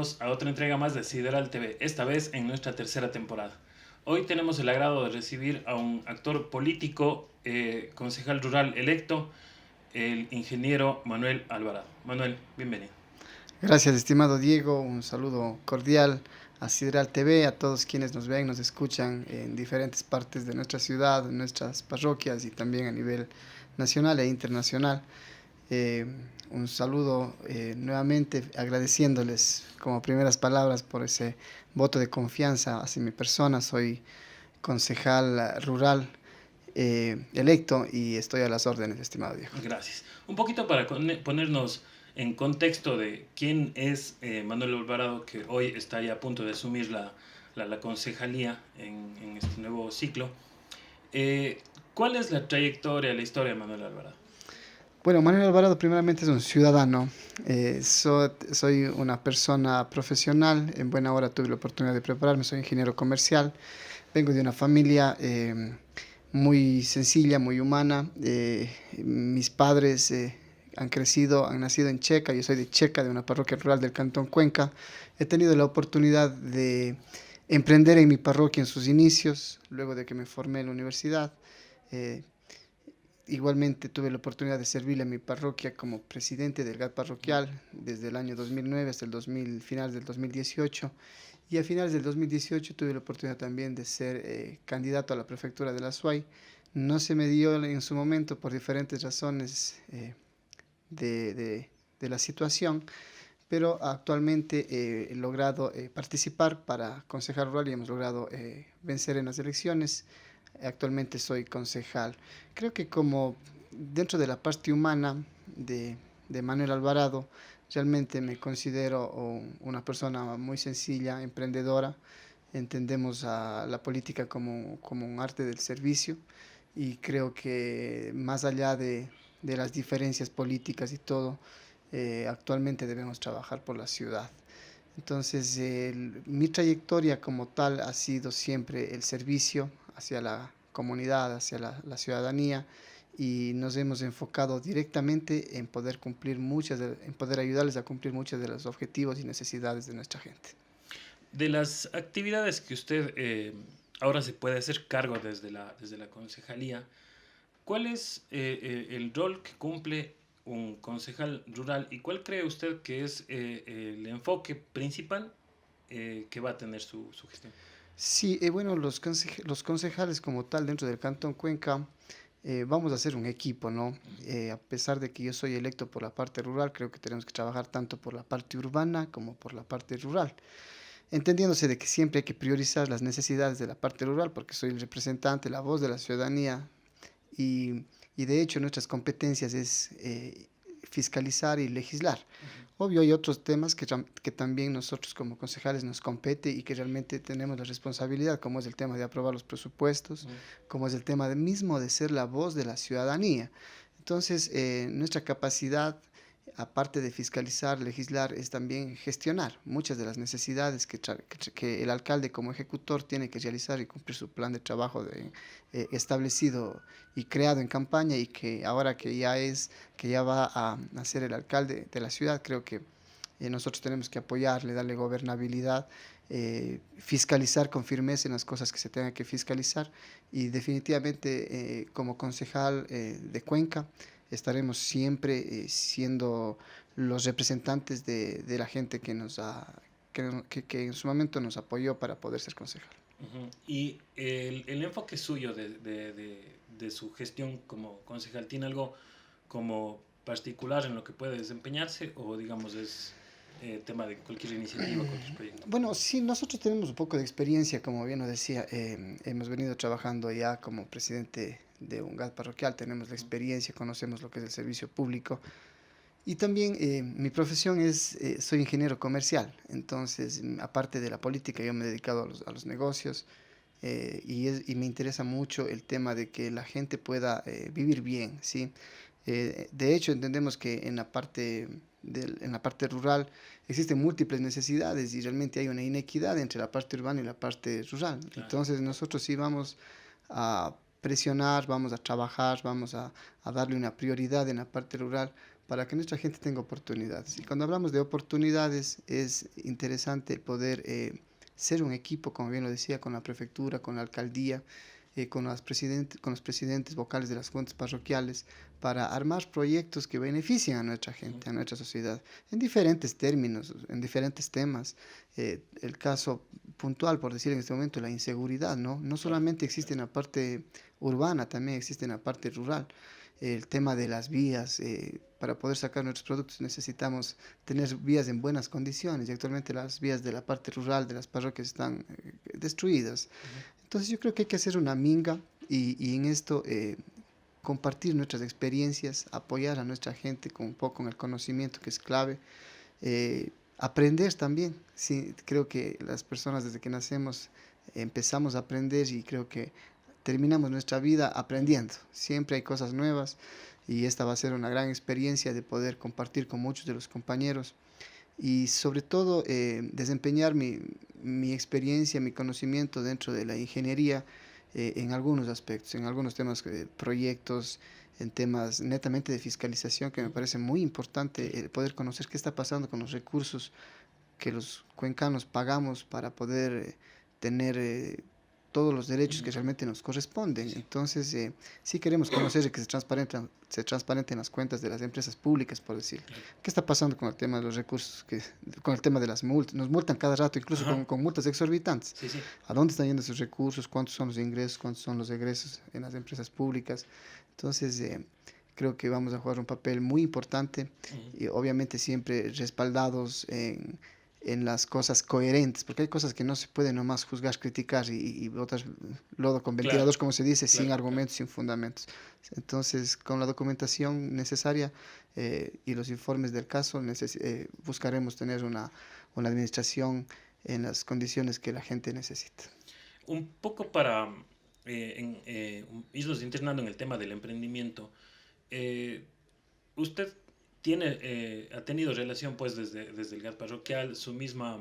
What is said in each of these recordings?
bienvenidos a otra entrega más de Sideral TV, esta vez en nuestra tercera temporada. Hoy tenemos el agrado de recibir a un actor político, concejal rural electo, el ingeniero Manuel Alvarado. Manuel, bienvenido. Gracias, estimado Diego. Un saludo cordial a Sideral TV, a todos quienes nos ven, nos escuchan en diferentes partes de nuestra ciudad, en nuestras parroquias y también a nivel nacional e internacional. Eh, un saludo nuevamente agradeciéndoles como primeras palabras por ese voto de confianza hacia mi persona. Soy concejal rural electo y estoy a las órdenes, estimado Diego. Gracias. Un poquito para ponernos en contexto de quién es Manuel Alvarado, que hoy está ya a punto de asumir la concejalía en este nuevo ciclo. ¿Cuál es la trayectoria, la historia de Manuel Alvarado? Bueno, Manuel Alvarado primeramente es un ciudadano. Soy una persona profesional. En buena hora tuve la oportunidad de prepararme. Soy ingeniero comercial. Vengo de una familia muy sencilla, muy humana. Mis padres han nacido en Checa. Yo soy de Checa, de una parroquia rural del Cantón Cuenca. He tenido la oportunidad de emprender en mi parroquia en sus inicios, luego de que me formé en la universidad. Eh, Igualmente tuve la oportunidad de servirle a mi parroquia como presidente del GAT parroquial desde el año 2009 hasta el finales del 2018. Y a finales del 2018 tuve la oportunidad también de ser candidato a la prefectura de la SUAY. No se me dio en su momento por diferentes razones de la situación, pero actualmente he logrado participar para concejal rural y hemos logrado vencer en las elecciones. Actualmente soy concejal. Creo que como dentro de la parte humana de Manuel Alvarado, realmente me considero una persona muy sencilla, emprendedora. Entendemos a la política como un arte del servicio y creo que más allá de las diferencias políticas y todo, actualmente debemos trabajar por la ciudad. Entonces, mi trayectoria como tal ha sido siempre el servicio hacia la comunidad, hacia la ciudadanía, y nos hemos enfocado directamente en poder en poder ayudarles a cumplir muchos de los objetivos y necesidades de nuestra gente. De las actividades que usted ahora se puede hacer cargo desde la concejalía, ¿cuál es el rol que cumple un concejal rural y cuál cree usted que es el enfoque principal que va a tener su gestión? Sí, bueno, los concejales como tal dentro del Cantón Cuenca vamos a hacer un equipo, ¿no? A pesar de que yo soy electo por la parte rural, creo que tenemos que trabajar tanto por la parte urbana como por la parte rural, entendiéndose de que siempre hay que priorizar las necesidades de la parte rural porque soy el representante, la voz de la ciudadanía y, y de hecho nuestras competencias es fiscalizar y legislar. Obvio, hay otros temas que también nosotros como concejales nos compete y que realmente tenemos la responsabilidad, como es el tema de aprobar los presupuestos, como es el tema mismo de ser la voz de la ciudadanía. Entonces, nuestra capacidad, aparte de fiscalizar, legislar, es también gestionar muchas de las necesidades que el alcalde como ejecutor tiene que realizar y cumplir su plan de trabajo establecido y creado en campaña y que ahora que ya va a ser el alcalde de la ciudad, creo que nosotros tenemos que apoyarle, darle gobernabilidad, fiscalizar con firmeza en las cosas que se tengan que fiscalizar y definitivamente como concejal de Cuenca estaremos siempre siendo los representantes de la gente que en su momento nos apoyó para poder ser concejal. Y el enfoque suyo de su gestión como concejal, ¿tiene algo como particular en lo que puede desempeñarse o digamos es tema de cualquier iniciativa, cualquier proyecto? Bueno, sí, nosotros tenemos un poco de experiencia, como bien lo decía, hemos venido trabajando ya como presidente de un GAT parroquial, tenemos la experiencia, conocemos lo que es el servicio público y también mi profesión soy ingeniero comercial, entonces aparte de la política yo me he dedicado a los negocios y me interesa mucho el tema de que la gente pueda vivir bien, ¿sí? De hecho, entendemos que en la parte rural existen múltiples necesidades y realmente hay una inequidad entre la parte urbana y la parte rural. Claro. Entonces, nosotros sí vamos a presionar, vamos a trabajar, a darle una prioridad en la parte rural para que nuestra gente tenga oportunidades. Y cuando hablamos de oportunidades, es interesante poder ser un equipo, como bien lo decía, con la prefectura, con la alcaldía, con los presidentes vocales de las juntas parroquiales, para armar proyectos que beneficien a nuestra gente, a nuestra sociedad, en diferentes términos, en diferentes temas. El caso puntual, por decir en este momento, la inseguridad, ¿no? No Claro, solamente existe en la parte urbana, también existe en la parte rural. El tema de las vías, para poder sacar nuestros productos necesitamos tener vías en buenas condiciones y actualmente las vías de la parte rural de las parroquias están destruidas. ujú, Entonces yo creo que hay que hacer una minga y en esto compartir nuestras experiencias, apoyar a nuestra gente con un poco en el conocimiento que es clave, aprender también. Sí, creo que las personas desde que nacemos empezamos a aprender y creo que terminamos nuestra vida aprendiendo. Siempre hay cosas nuevas y esta va a ser una gran experiencia de poder compartir con muchos de los compañeros y sobre todo desempeñar mi experiencia, mi conocimiento dentro de la ingeniería en algunos aspectos, en algunos temas, proyectos, en temas netamente de fiscalización, que me ujú, parece muy importante poder conocer qué está pasando con los recursos que los cuencanos pagamos para poder tener todos los derechos ujú. que realmente nos Sí, corresponden. sí. Entonces, sí queremos conocer que se transparenten las cuentas de las empresas públicas, por decir. Claro. ¿Qué está pasando con el tema de los recursos, con el tema de las multas? Nos multan cada rato, incluso Ajá. con multas exorbitantes. Sí, sí. ¿A dónde están yendo esos recursos? ¿Cuántos son los ingresos? ¿Cuántos son los egresos en las empresas públicas? Entonces, creo que vamos a jugar un papel muy importante Ujú. y obviamente siempre respaldados en las cosas coherentes, porque hay cosas que no se pueden nomás juzgar, criticar y botar lodo con Claro, ventiladores, como se dice, sin claro, claro. argumentos, sin fundamentos. Entonces, con la documentación necesaria y los informes del caso, buscaremos tener una administración en las condiciones que la gente necesita. Un poco para irnos internando en el tema del emprendimiento, eh, usted ha tenido relación pues desde el GAT parroquial, su misma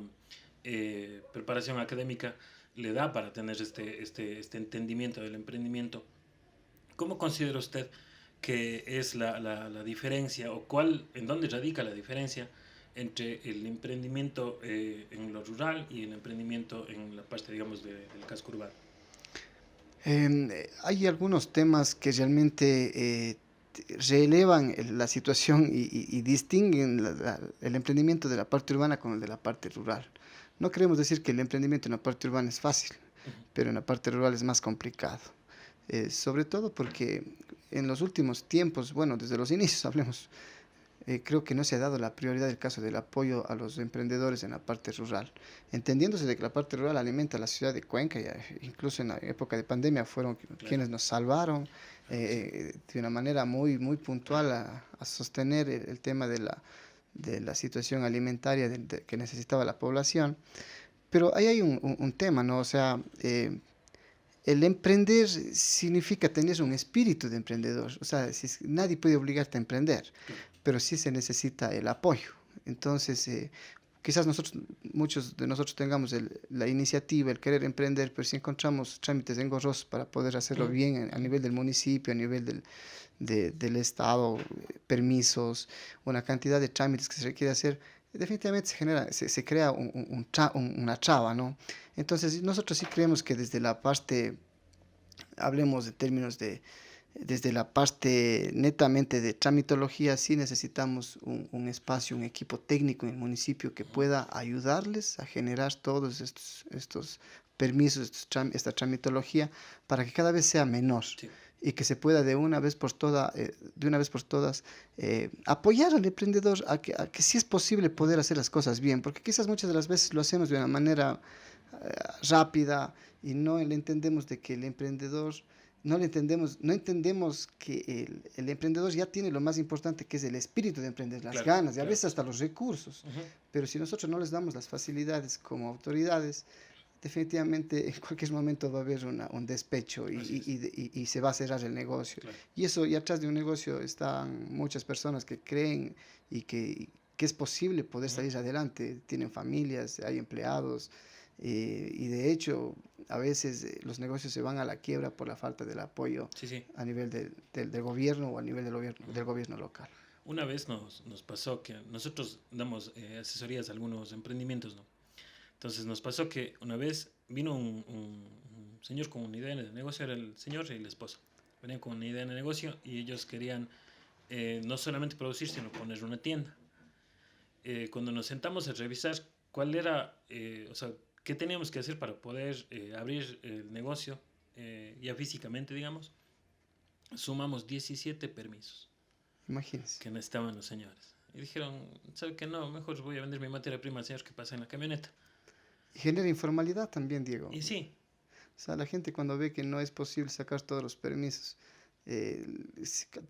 preparación académica le da para tener este entendimiento del emprendimiento. ¿Cómo considera usted que es la diferencia o en dónde radica la diferencia entre el emprendimiento en lo rural y el emprendimiento en la parte, digamos, del casco urbano? Hay algunos temas que realmente relevan la situación y distinguen el emprendimiento de la parte urbana con el de la parte rural. No queremos decir que el emprendimiento en la parte urbana es fácil, Ujú, pero en la parte rural es más complicado. Sobre todo porque en los últimos tiempos, bueno, desde los inicios hablemos, creo que no se ha dado la prioridad del caso del apoyo a los emprendedores en la parte rural, entendiéndose de que la parte rural alimenta a la ciudad de Cuenca, y incluso en la época de pandemia fueron claro, quienes nos salvaron claro, sí. de una manera muy, muy puntual a sostener el tema de la situación alimentaria que necesitaba la población. Pero ahí hay un tema, ¿no? O sea, el emprender significa tener un espíritu de emprendedor. O sea, nadie puede obligarte a emprender, Claro. pero sí se necesita el apoyo. Entonces, quizás muchos de nosotros tengamos la iniciativa, el querer emprender, pero si encontramos trámites engorrosos para poder hacerlo Ujú, bien a nivel del municipio, a nivel del Estado, permisos, una cantidad de trámites que se requiere hacer, definitivamente se crea una traba, ¿no? Entonces, nosotros sí creemos que desde la parte, hablemos de términos desde la parte netamente de tramitología, sí necesitamos un espacio, un equipo técnico en el municipio que ujú, pueda ayudarles a generar todos estos permisos, esta tramitología, para que cada vez sea menor sí, y que se pueda de una vez por todas apoyar al emprendedor a que sí es posible poder hacer las cosas bien, porque quizás muchas de las veces lo hacemos de una manera rápida y no le entendemos de que el emprendedor, no entendemos que el emprendedor ya tiene lo más importante que es el espíritu de emprender, las claro, ganas y a claro veces que sí. hasta los recursos. Ujú, Pero si nosotros no les damos las facilidades como autoridades, definitivamente en cualquier momento va a haber un despecho así es, y se va a cerrar el negocio. claro. Y eso, y atrás de un negocio están muchas personas que creen que es posible poder Ujú, salir adelante, tienen familias, hay empleados, y de hecho a veces los negocios se van a la quiebra por la falta del apoyo sí, sí. a nivel del gobierno o a nivel del Ujú. gobierno local. Una vez nos pasó que nosotros damos asesorías a algunos emprendimientos, ¿no? Entonces nos pasó que una vez vino un señor con una idea de negocio, era el señor y la esposa. Venían con una idea de negocio y ellos querían no solamente producir, sino poner una tienda. Cuando nos sentamos a revisar cuál era, o sea, qué teníamos que hacer para poder abrir el negocio, ya físicamente, digamos, sumamos 17 permisos Imagínense. que necesitaban los señores. Y dijeron, ¿sabe qué? No, mejor voy a vender mi materia prima al señor que pasa en la camioneta. Y genera informalidad también, Diego. Y sí, O sea, la gente cuando ve que no es posible sacar todos los permisos, eh,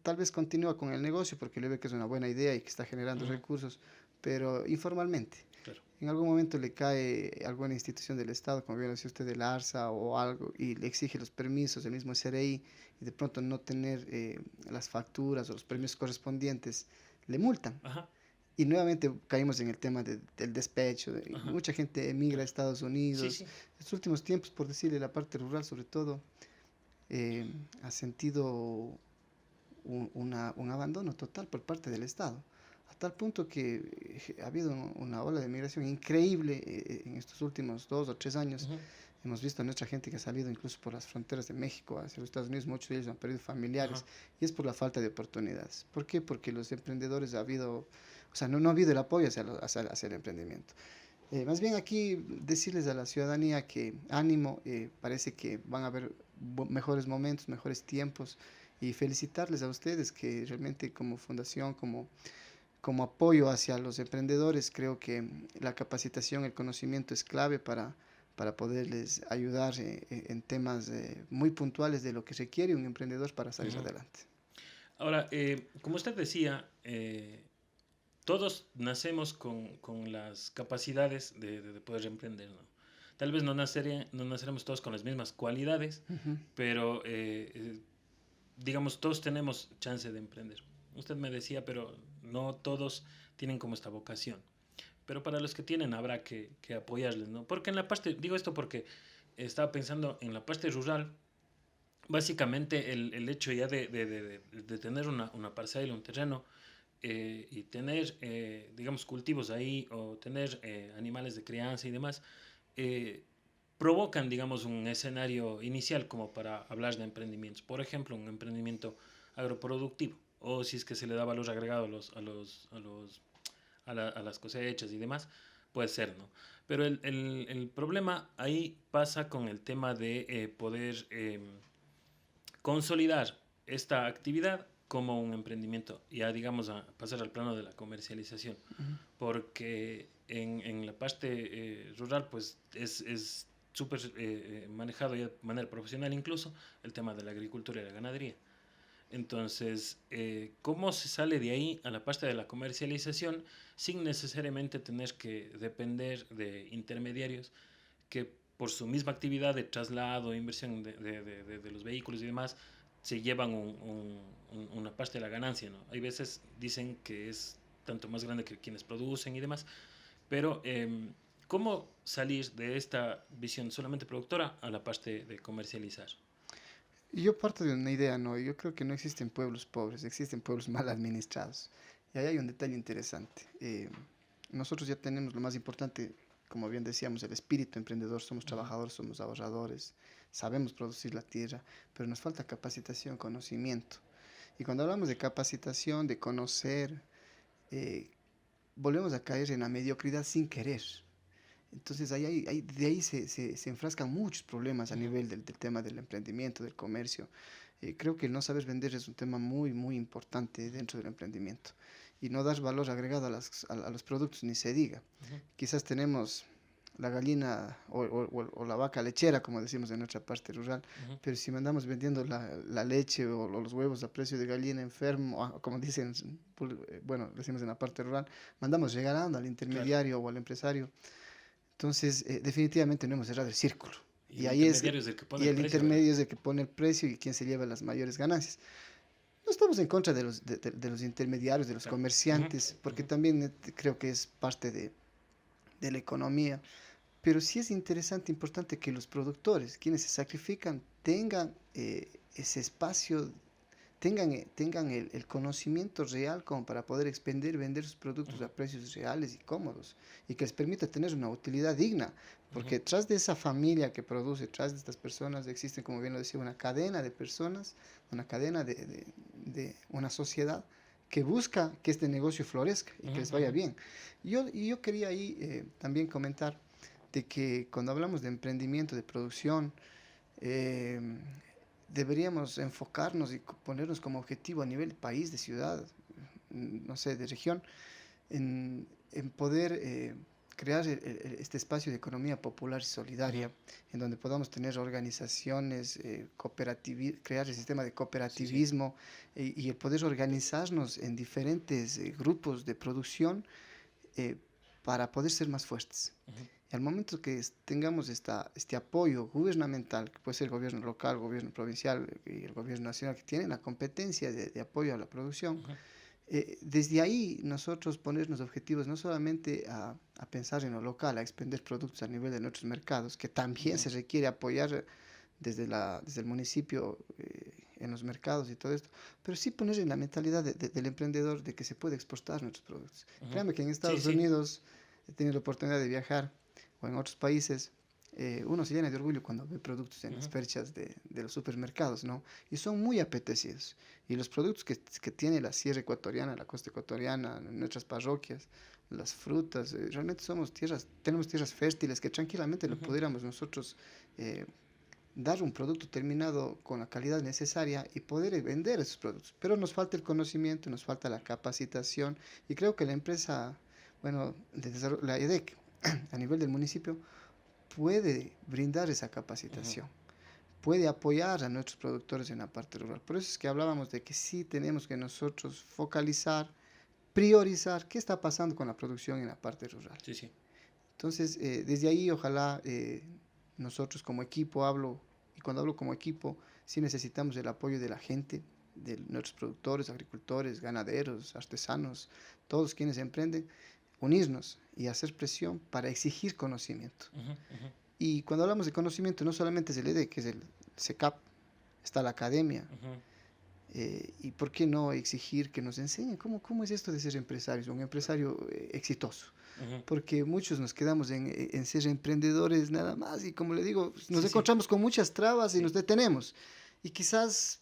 tal vez continúa con el negocio porque le ve que es una buena idea y que está generando ujú, recursos, pero informalmente. claro. En algún momento le cae alguna institución del Estado, como bien decía usted, del ARSA o algo, y le exige los permisos, el mismo SRI, y de pronto no tener las facturas o los permisos correspondientes, le multan. Ajá, Y nuevamente caímos en el tema del despecho. ajá, Mucha gente emigra a claro. Estados Sí, Unidos. sí. Estos últimos tiempos, por decirle, la parte rural sobre todo, eh, ha sentido un abandono total por parte del Estado, a tal punto que ha habido una ola de migración increíble en estos últimos 2 o 3 años. Ujú, Hemos visto a nuestra gente que ha salido incluso por las fronteras de México hacia los Estados Unidos, muchos de ellos han perdido familiares ajá, y es por la falta de oportunidades. ¿Por qué? Porque los emprendedores ha habido, o sea, no ha habido el apoyo hacia el emprendimiento. Más bien aquí decirles a la ciudadanía que ánimo, parece que van a haber mejores momentos, mejores tiempos y felicitarles a ustedes que realmente como fundación, como apoyo hacia los emprendedores, creo que la capacitación, el conocimiento es clave para poderles ayudar en temas muy puntuales de lo que requiere un emprendedor para salir ujú. adelante. Ahora, como usted decía, todos nacemos con las capacidades de poder emprender, ¿no? Tal vez no naceremos todos con las mismas cualidades, Ujú. pero digamos, todos tenemos chance de emprender. Usted me decía, pero no todos tienen como esta vocación. Pero para los que tienen habrá que apoyarles, ¿no? Porque en la parte, digo esto porque estaba pensando en la parte rural, básicamente el hecho ya de tener una parcela, un terreno, y tener, digamos, cultivos ahí o tener animales de crianza y demás, eh, provocan, digamos, un escenario inicial como para hablar de emprendimientos. Por ejemplo, un emprendimiento agroproductivo o si es que se le da valor agregado a las cosechas y demás, puede ser, ¿no? Pero el problema ahí pasa con el tema de poder consolidar esta actividad como un emprendimiento, ya digamos a pasar al plano de la comercialización, Ujú. porque en la parte rural pues es súper manejado ya de manera profesional incluso el tema de la agricultura y la ganadería. Entonces, ¿cómo se sale de ahí a la parte de la comercialización sin necesariamente tener que depender de intermediarios que por su misma actividad de traslado, inversión de los vehículos y demás, se llevan una parte de la ganancia, ¿no? Hay veces dicen que es tanto más grande que quienes producen y demás, pero ¿cómo salir de esta visión solamente productora a la parte de comercializar? Y yo parto de una idea, ¿no? Yo creo que no existen pueblos pobres, existen pueblos mal administrados. Y ahí hay un detalle interesante. Nosotros ya tenemos lo más importante, como bien decíamos, el espíritu emprendedor. Somos Ujú, trabajadores, somos ahorradores, sabemos producir la tierra, pero nos falta capacitación, conocimiento. Y cuando hablamos de capacitación, de conocer, eh, volvemos a caer en la mediocridad sin querer. Entonces de ahí se enfrascan muchos problemas a ujú, nivel del tema del emprendimiento, del comercio. Creo que el no saber vender es un tema muy, muy importante dentro del emprendimiento. Y no dar valor agregado a los productos, ni se diga. ujú, Quizás tenemos la gallina o la vaca lechera, como decimos en nuestra parte rural, ujú, pero si mandamos vendiendo la leche o los huevos a precio de gallina enfermo, como dicen, bueno, decimos en la parte rural, mandamos regalando al claro. intermediario o al empresario. Entonces, definitivamente no hemos cerrado el círculo. Y Y el ahí es, intermediario es el que pone y el el precio, ¿verdad? intermedio es el que pone el precio y quien se lleva las mayores ganancias. No estamos en contra de los intermediarios, de los Claro. Ujú, comerciantes, porque ujú, también creo que es parte de la economía. Pero sí es interesante, importante que los productores, quienes se sacrifican, tengan ese espacio tengan el conocimiento real como para poder expender, vender sus productos a precios reales y cómodos y que les permita tener una utilidad digna. Porque tras de esa familia que produce, tras de estas personas, existe, como bien lo decía, una cadena de personas, una cadena de una sociedad que busca que este negocio florezca y que les vaya bien. Yo quería ahí también comentar de que cuando hablamos de emprendimiento, de producción, eh, deberíamos enfocarnos y ponernos como objetivo a nivel país, de ciudad, no sé, de región, en poder crear este espacio de economía popular y solidaria, en donde podamos tener organizaciones, crear el sistema de cooperativismo y el poder organizarnos en diferentes grupos de producción eh, para poder ser más fuertes. Y al momento que tengamos este apoyo gubernamental, que puede ser el gobierno local, el gobierno provincial y el gobierno nacional, que tienen la competencia de apoyo a la producción, desde ahí nosotros ponernos objetivos no solamente a pensar en lo local, a expender productos a nivel de nuestros mercados, que también se requiere apoyar desde el municipio en los mercados y todo esto, pero sí poner en la mentalidad del emprendedor de que se puede exportar nuestros productos. Créame que en Estados Unidos he tenido la oportunidad de viajar o en otros países, uno se llena de orgullo cuando ve productos en las perchas de los supermercados, ¿no? Y son muy apetecidos. Y los productos que tiene la sierra ecuatoriana, la costa ecuatoriana, nuestras parroquias, las frutas, realmente tenemos tierras fértiles que tranquilamente lo pudiéramos nosotros dar un producto terminado con la calidad necesaria y poder vender esos productos. Pero nos falta el conocimiento, nos falta la capacitación y creo que la empresa, bueno, la EDEC a nivel del municipio puede brindar esa capacitación, puede apoyar a nuestros productores en la parte rural. Por eso es que hablábamos de que sí tenemos que nosotros focalizar, priorizar qué está pasando con la producción en la parte rural. Sí, sí. Entonces, desde ahí ojalá nosotros como equipo y cuando hablo como equipo, sí necesitamos el apoyo de la gente, de nuestros productores, agricultores, ganaderos, artesanos, todos quienes emprenden, unirnos y hacer presión para exigir conocimiento. Y cuando hablamos de conocimiento, no solamente es el EDE, que es el SECAP, está la academia. ¿Y por qué no exigir que nos enseñen cómo es esto de ser empresarios, un empresario exitoso? Porque muchos nos quedamos en ser emprendedores nada más y como le digo, nos encontramos con muchas trabas y nos detenemos. Y quizás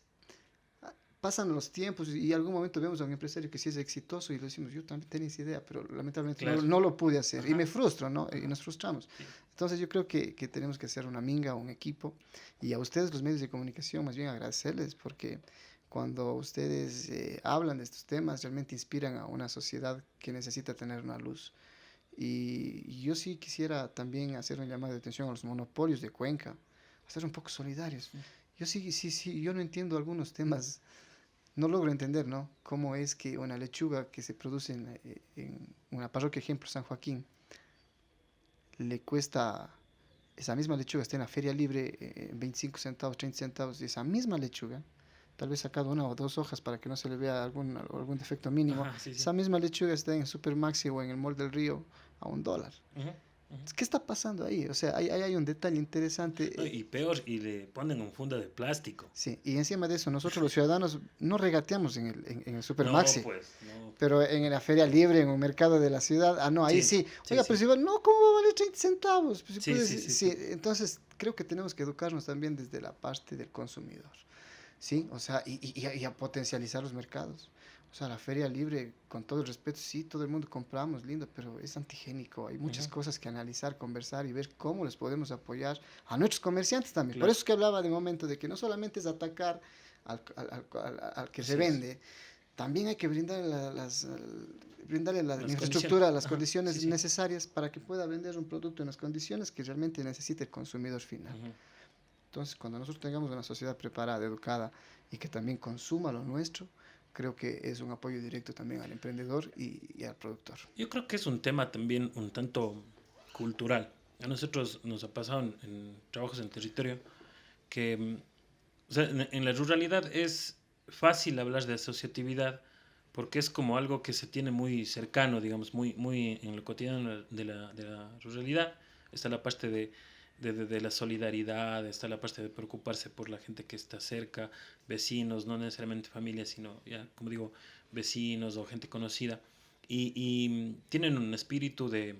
pasan los tiempos y en algún momento vemos a un empresario que sí es exitoso y le decimos, yo también tenía esa idea, pero lamentablemente no lo pude hacer. Y me frustro, ¿no? Y nos frustramos. Sí. Entonces yo creo que tenemos que hacer una minga, un equipo. Y a ustedes, los medios de comunicación, más bien agradecerles porque cuando ustedes hablan de estos temas, realmente inspiran a una sociedad que necesita tener una luz. Y yo sí quisiera también hacer un llamado de atención a los monopolios de Cuenca, a ser un poco solidarios. Yo yo no entiendo algunos temas. No logro entender, ¿no? Cómo es que una lechuga que se produce en una parroquia, ejemplo, San Joaquín, le cuesta, esa misma lechuga está en la feria libre, 25 centavos, 30 centavos, y esa misma lechuga, tal vez sacado una o dos hojas para que no se le vea algún defecto mínimo, esa misma lechuga está en Supermaxi o en el Mall del Río a $1. ¿Qué está pasando ahí? O sea, hay un detalle interesante. No, y peor, y le ponen un funda de plástico. Sí, y encima de eso, nosotros los ciudadanos no regateamos en el Supermaxi. No, pues, no. Pero en la feria libre, en un mercado de la ciudad, ahí sí. Oiga, pero si va, no, ¿cómo va a valer 30 centavos? Pues, sí. Entonces, creo que tenemos que educarnos también desde la parte del consumidor. Sí, o sea, y a potencializar los mercados. O sea, la feria libre, con todo el respeto, sí, todo el mundo compramos, lindo, pero es antigénico. Hay muchas cosas que analizar, conversar y ver cómo les podemos apoyar a nuestros comerciantes también. Claro. Por eso es que hablaba de momento de que no solamente es atacar al que se vende, también hay que brindarle la infraestructura, las condiciones necesarias para que pueda vender un producto en las condiciones que realmente necesite el consumidor final. Entonces, cuando nosotros tengamos una sociedad preparada, educada y que también consuma lo nuestro, creo que es un apoyo directo también al emprendedor y al productor. Yo creo que es un tema también un tanto cultural. A nosotros nos ha pasado en trabajos en territorio que o sea, en la ruralidad es fácil hablar de asociatividad porque es como algo que se tiene muy cercano, digamos, muy en lo cotidiano de la ruralidad. Está la parte de la solidaridad, está la parte de preocuparse por la gente que está cerca, vecinos, no necesariamente familia, sino ya, como digo, vecinos o gente conocida. Y tienen un espíritu de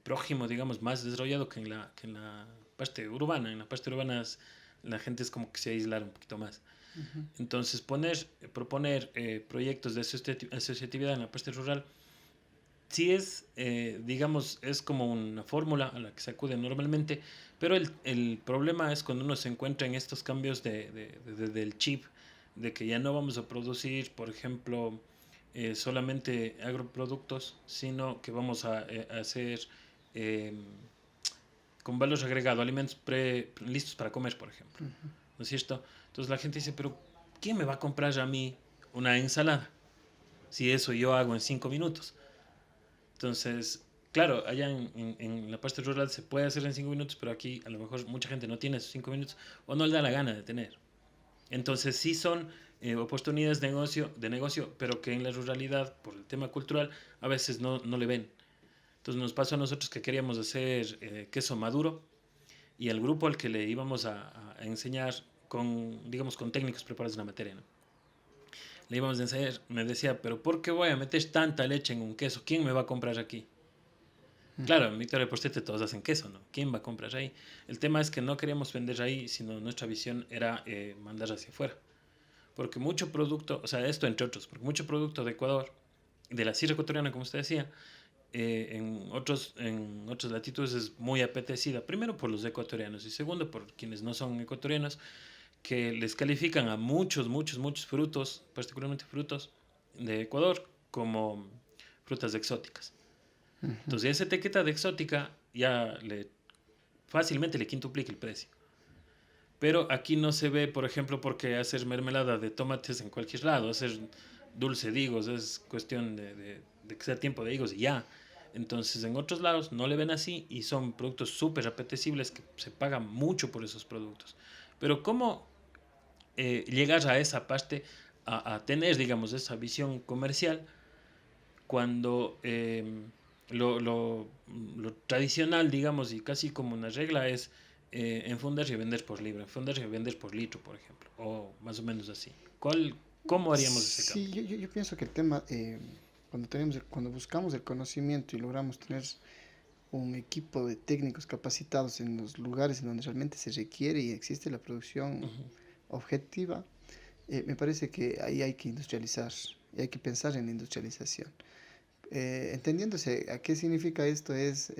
prójimo, digamos, más desarrollado que en la parte urbana. En la parte urbana la gente es como que se aísla un poquito más. Ujú. Entonces, proponer proyectos de asociatividad en la parte rural, sí es, digamos, es como una fórmula a la que se acude normalmente, pero el problema es cuando uno se encuentra en estos cambios del chip, de que ya no vamos a producir, por ejemplo, solamente agroproductos, sino que vamos a hacer eh, con valor agregado, alimentos listos para comer, por ejemplo. Ujú. ¿No es cierto? Entonces la gente dice, pero ¿quién me va a comprar a mí una ensalada? Si eso yo hago en 5 minutos. Entonces, claro, allá en la parte rural se puede hacer en 5 minutos, pero aquí a lo mejor mucha gente no tiene esos 5 minutos o no le da la gana de tener. Entonces sí son oportunidades de negocio, pero que en la ruralidad, por el tema cultural, a veces no le ven. Entonces nos pasó a nosotros que queríamos hacer queso maduro y al grupo al que le íbamos a enseñar con, digamos, con técnicos preparados en la materia, ¿no? Le íbamos a enseñar, me decía, pero ¿por qué voy a meter tanta leche en un queso? ¿Quién me va a comprar aquí? Ujú. Claro, en Victoria Postete todos hacen queso, ¿no? ¿Quién va a comprar ahí? El tema es que no queríamos vender ahí, sino nuestra visión era mandar hacia afuera. Porque mucho producto, o sea, esto entre otros, porque mucho producto de Ecuador, de la sierra ecuatoriana, como usted decía, en otras latitudes es muy apetecida. Primero por los ecuatorianos y segundo por quienes no son ecuatorianos, que les califican a muchos, muchos, muchos frutos, particularmente frutos de Ecuador, como frutas exóticas. Ujú. Entonces esa etiqueta de exótica ya fácilmente le quintuplica el precio. Pero aquí no se ve, por ejemplo, porque hacer mermelada de tomates en cualquier lado, hacer dulce de higos, es cuestión de que sea tiempo de higos y ya. Entonces en otros lados no le ven así y son productos súper apetecibles que se paga mucho por esos productos. Pero ¿cómo llegar a esa parte, a tener, digamos, esa visión comercial cuando lo tradicional, digamos, y casi como una regla es enfundar y vender por libra, enfundar y vender por litro, por ejemplo, o más o menos así? ¿Cómo haríamos ese Sí, cambio? yo pienso que el tema, cuando buscamos el conocimiento y logramos tener un equipo de técnicos capacitados en los lugares en donde realmente se requiere y existe la producción Ujú, objetiva, me parece que ahí hay que industrializar y hay que pensar en la industrialización. Entendiéndose a qué significa esto es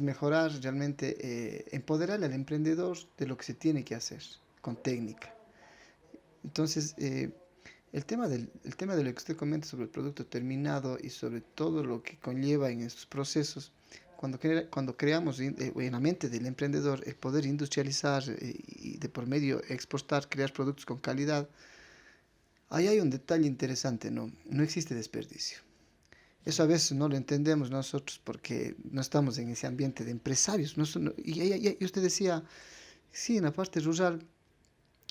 mejorar realmente, empoderar al emprendedor de lo que se tiene que hacer con técnica. Entonces, el tema de lo que usted comenta sobre el producto terminado y sobre todo lo que conlleva en estos procesos, cuando creamos en la mente del emprendedor el poder industrializar y de por medio exportar, crear productos con calidad, ahí hay un detalle interesante, ¿no? No existe desperdicio. Eso a veces no lo entendemos nosotros porque no estamos en ese ambiente de empresarios. Y usted decía, sí, en la parte rural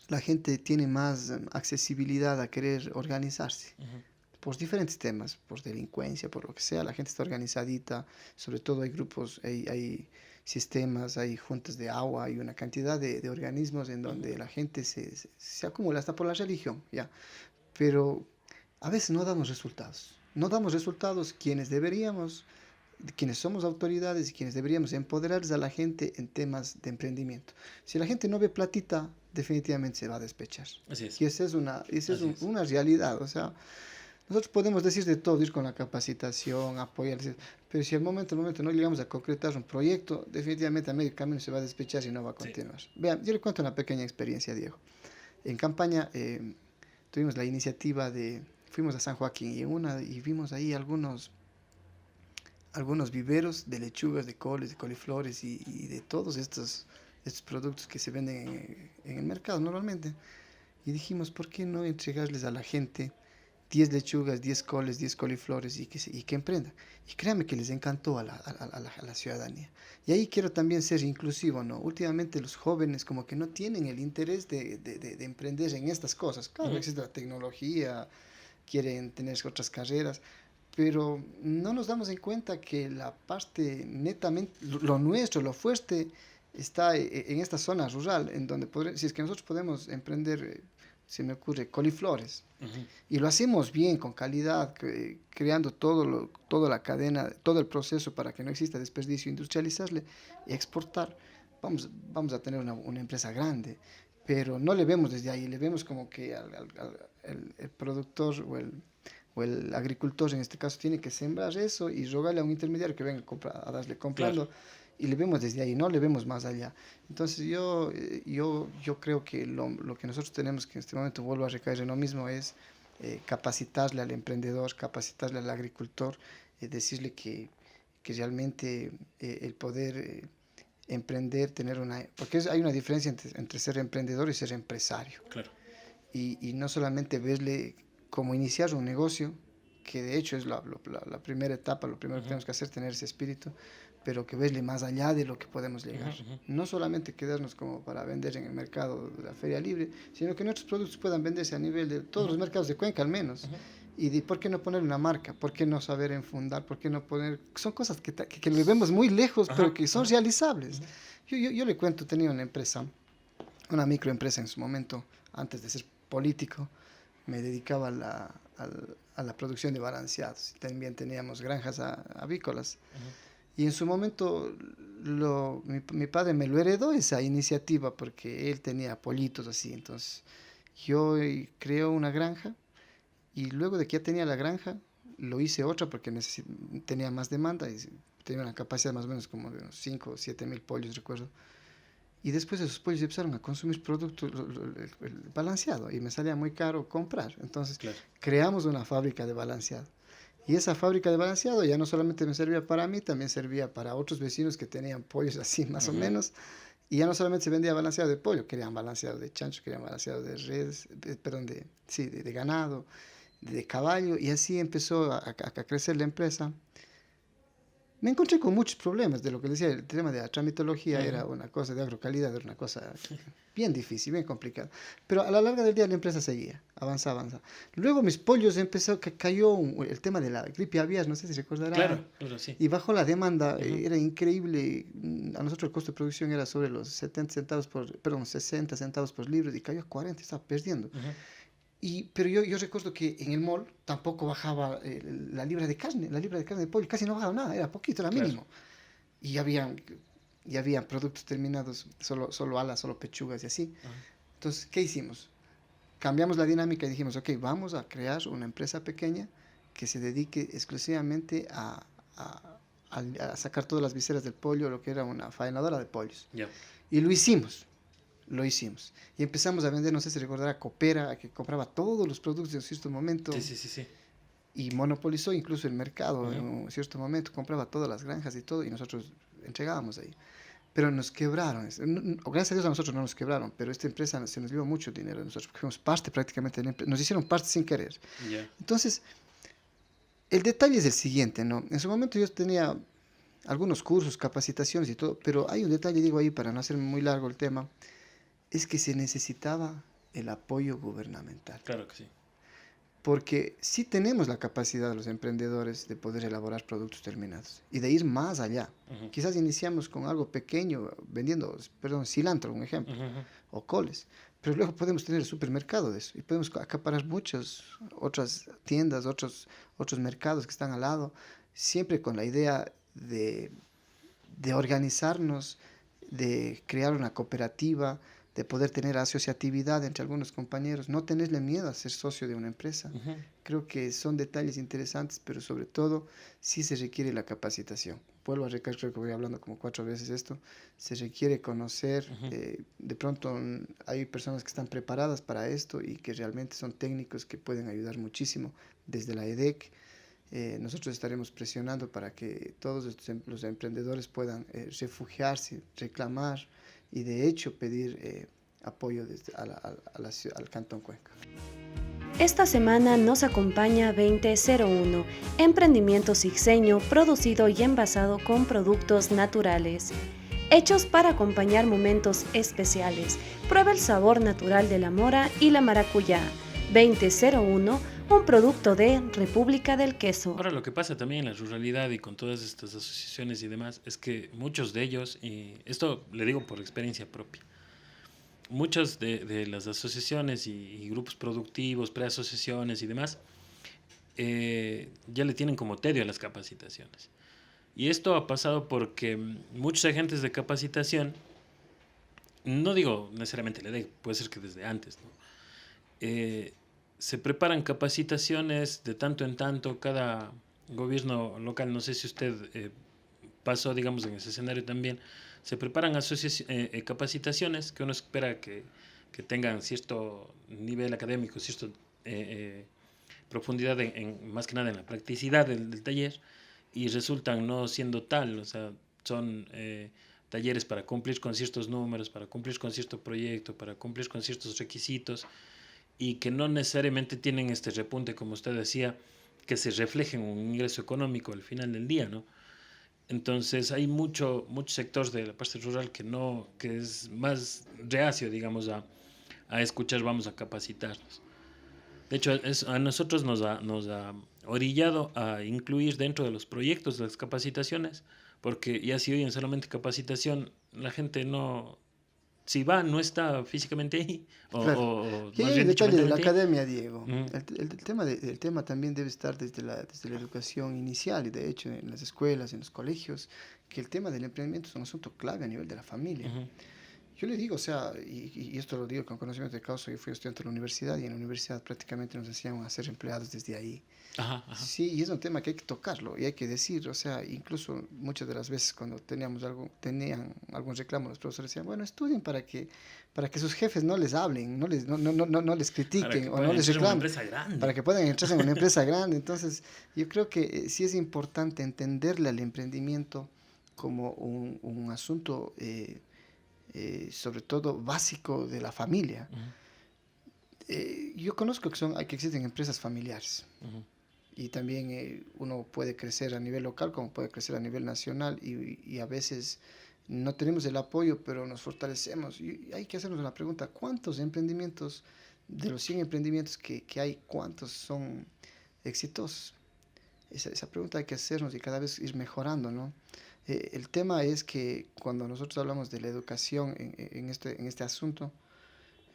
la gente tiene más accesibilidad a querer organizarse ujú, por diferentes temas, por delincuencia, por lo que sea, la gente está organizadita, sobre todo hay grupos, hay sistemas, hay juntas de agua, hay una cantidad de organismos en ujú. donde la gente se acumula hasta por la religión, ¿ya? Pero a veces no damos resultados. No damos resultados quienes somos autoridades y quienes deberíamos empoderar a la gente en temas de emprendimiento. Si la gente no ve platita, definitivamente se va a despechar. Así es, Y esa es así es. una realidad. O sea, nosotros podemos decir de todo, ir con la capacitación, apoyar, pero si al momento no llegamos a concretar un proyecto, definitivamente a medio camino se va a despechar y no va a Sí. continuar. Vean, yo le cuento una pequeña experiencia, Diego. En campaña tuvimos la iniciativa fuimos a San Joaquín y vimos ahí algunos viveros de lechugas, de coles, de coliflores y de todos estos productos que se venden en el mercado normalmente. Y dijimos, ¿por qué no entregarles a la gente 10 lechugas, 10 coles, 10 coliflores y que emprendan? Y créanme que les encantó a la ciudadanía. Y ahí quiero también ser inclusivo, ¿no? Últimamente los jóvenes como que no tienen el interés de emprender en estas cosas. Claro, Ujú. existe la tecnología, quieren tener otras carreras, pero no nos damos en cuenta que la parte netamente, lo nuestro, lo fuerte, está en esta zona rural, en donde si es que nosotros podemos emprender, se me ocurre, coliflores, y lo hacemos bien, con calidad, creando toda la cadena, todo el proceso para que no exista desperdicio, industrializarle y exportar, vamos a tener una empresa grande, pero no le vemos desde ahí, le vemos como que el productor o el agricultor en este caso tiene que sembrar eso y rogarle a un intermediario que venga a darle comprando. Claro. Y le vemos desde ahí, no le vemos más allá. Entonces yo creo que lo que nosotros tenemos que en este momento, vuelvo a recaer en lo mismo, es capacitarle al emprendedor, capacitarle al agricultor, decirle que realmente el poder emprender, porque hay una diferencia entre ser emprendedor y ser empresario. Claro. Y no solamente verle cómo iniciar un negocio, que de hecho es la primera etapa, lo primero que tenemos que hacer, tener ese espíritu, pero que verle más allá de lo que podemos llegar. No solamente quedarnos como para vender en el mercado de la Feria Libre, sino que nuestros productos puedan venderse a nivel de todos los mercados de Cuenca al menos. Y ¿por qué no poner una marca? ¿Por qué no saber enfundar? ¿Por qué no poner...? Son cosas que le vemos muy lejos, pero que son realizables. Yo le cuento, tenía una empresa, una microempresa en su momento, antes de ser político, me dedicaba a la producción de balanceados. También teníamos granjas avícolas. Y en su momento mi padre me lo heredó esa iniciativa porque él tenía pollitos así. Entonces yo creo una granja y luego de que ya tenía la granja, lo hice otra porque tenía más demanda y tenía una capacidad más o menos como de unos 5 o 7 mil pollos, recuerdo. Y después esos pollos empezaron a consumir productos el balanceado y me salía muy caro comprar. Entonces creamos una fábrica de balanceado. Y esa fábrica de balanceado ya no solamente me servía para mí, también servía para otros vecinos que tenían pollos así más o menos. Y ya no solamente se vendía balanceado de pollo, querían balanceado de chancho, querían balanceado de redes, de ganado, de caballo. Y así empezó a crecer la empresa. Me encontré con muchos problemas de lo que decía, el tema de la tramitología era una cosa, de agrocalidad era una cosa bien difícil, bien complicada. Pero a la larga del día la empresa seguía, avanzaba. Luego mis pollos cayó el tema de la gripe aviar, no sé si recordarán. Claro, sí. Y bajó la demanda, era increíble. A nosotros el costo de producción era sobre los 60 centavos por libro y cayó a 40, estaba perdiendo. Pero yo recuerdo que en el mall tampoco bajaba la libra de carne de pollo, casi no bajaba nada, era poquito, era mínimo. Y había productos terminados, solo alas, solo pechugas y así. Entonces, ¿qué hicimos? Cambiamos la dinámica y dijimos, ok, vamos a crear una empresa pequeña que se dedique exclusivamente a sacar todas las viseras del pollo, lo que era una faenadora de pollos. Y lo hicimos. Y empezamos a vender, no sé si recordará, Coopera, que compraba todos los productos en cierto momento. Sí. Y monopolizó incluso el mercado en un cierto momento, compraba todas las granjas y todo, y nosotros entregábamos ahí. Pero nos quebraron. Gracias a Dios a nosotros no nos quebraron, pero esta empresa se nos dio mucho dinero. Nosotros fuimos parte prácticamente de la empresa. Nos hicieron parte sin querer. Entonces, el detalle es el siguiente, ¿no? En su momento yo tenía algunos cursos, capacitaciones y todo, pero hay un detalle, digo ahí, para no hacer muy largo el tema, es que se necesitaba el apoyo gubernamental. Claro que sí. Porque sí tenemos la capacidad de los emprendedores de poder elaborar productos terminados y de ir más allá. Quizás iniciamos con algo pequeño, vendiendo, cilantro, un ejemplo, o coles, pero luego podemos tener el supermercado de eso y podemos acaparar muchas otras tiendas, otros mercados que están al lado, siempre con la idea de organizarnos, de crear una cooperativa, de poder tener asociatividad entre algunos compañeros, no tenerle miedo a ser socio de una empresa. Creo que son detalles interesantes, pero sobre todo sí se requiere la capacitación. Vuelvo a recalcar, creo que voy hablando como 4 veces esto, se requiere conocer, de pronto hay personas que están preparadas para esto y que realmente son técnicos que pueden ayudar muchísimo desde la EDEC. Nosotros estaremos presionando para que todos los emprendedores puedan refugiarse, reclamar y de hecho pedir apoyo al Cantón Cuenca. Esta semana nos acompaña 2001, emprendimiento sixeño producido y envasado con productos naturales. Hechos para acompañar momentos especiales. Prueba el sabor natural de la mora y la maracuyá. 2001, un producto de República del Queso. Ahora, lo que pasa también en la ruralidad y con todas estas asociaciones y demás es que muchos de ellos, y esto le digo por experiencia propia, muchas de las asociaciones y grupos productivos, preasociaciones y demás, ya le tienen como tedio a las capacitaciones. Y esto ha pasado porque muchos agentes de capacitación, no digo necesariamente la ley, puede ser que desde antes, ¿no? Se preparan capacitaciones de tanto en tanto, cada gobierno local, no sé si usted pasó, digamos, en ese escenario también, se preparan capacitaciones que uno espera que tengan cierto nivel académico, cierta profundidad más que nada en la practicidad del taller, y resultan no siendo tal, o sea, son talleres para cumplir con ciertos números, para cumplir con cierto proyecto, para cumplir con ciertos requisitos, y que no necesariamente tienen este repunte, como usted decía, que se refleje en un ingreso económico al final del día, ¿no? Entonces hay mucho sector de la parte rural que es más reacio, digamos, a escuchar, vamos a capacitarnos. De hecho, a nosotros nos ha orillado a incluir dentro de los proyectos de las capacitaciones, porque ya si oyen solamente capacitación, la gente no, si va, no está físicamente ahí, Claro. o Y más hay el bien dicho, detalle de la mentalmente ahí. academia, Diego. Ujú, El tema también debe estar desde la educación inicial y de hecho en las escuelas, en los colegios, que el tema del emprendimiento es un asunto clave a nivel de la familia. ujú. Yo le digo, o sea, y esto lo digo con conocimiento de causa, yo fui estudiante de la universidad y en la universidad prácticamente nos enseñaban a ser empleados desde ahí. Ajá, ajá. Sí, y es un tema que hay que tocarlo y hay que decir, o sea, incluso muchas de las veces cuando tenían algún reclamo, los profesores decían, bueno, estudien para que sus jefes no les hablen, no les Para que critiquen o no puedan les entrar en una reclamen, empresa para grande. que puedan entrar en una empresa grande. Entonces, yo creo que sí es importante entenderle al emprendimiento como un asunto, sobre todo básico de la familia. Ujú, Yo conozco que existen empresas familiares ujú, y también uno puede crecer a nivel local como puede crecer a nivel nacional y a veces no tenemos el apoyo, pero nos fortalecemos. Y hay que hacernos una pregunta, ¿cuántos emprendimientos, de los 100 emprendimientos que hay, cuántos son exitosos? Esa pregunta hay que hacernos y cada vez ir mejorando, ¿no? El tema es que cuando nosotros hablamos de la educación en este asunto,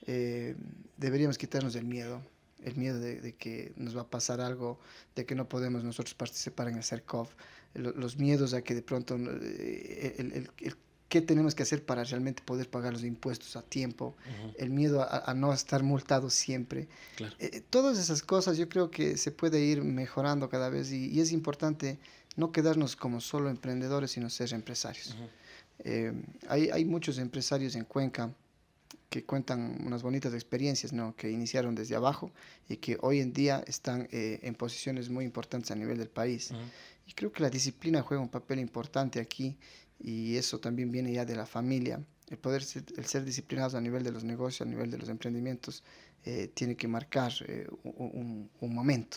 eh, deberíamos quitarnos el miedo de que nos va a pasar algo, de que no podemos nosotros participar en el CERCOV, los miedos a que de pronto qué tenemos que hacer para realmente poder pagar los impuestos a tiempo, ujú. el miedo a no estar multados siempre. Claro. Todas esas cosas yo creo que se puede ir mejorando cada vez y es importante no quedarnos como solo emprendedores, sino ser empresarios. Ujú, Eh, hay muchos empresarios en Cuenca que cuentan unas bonitas experiencias, ¿no? Que iniciaron desde abajo y que hoy en día están en posiciones muy importantes a nivel del país. ujú. Y creo que la disciplina juega un papel importante aquí y eso también viene ya de la familia. El ser disciplinados a nivel de los negocios, a nivel de los emprendimientos, tiene que marcar un momento.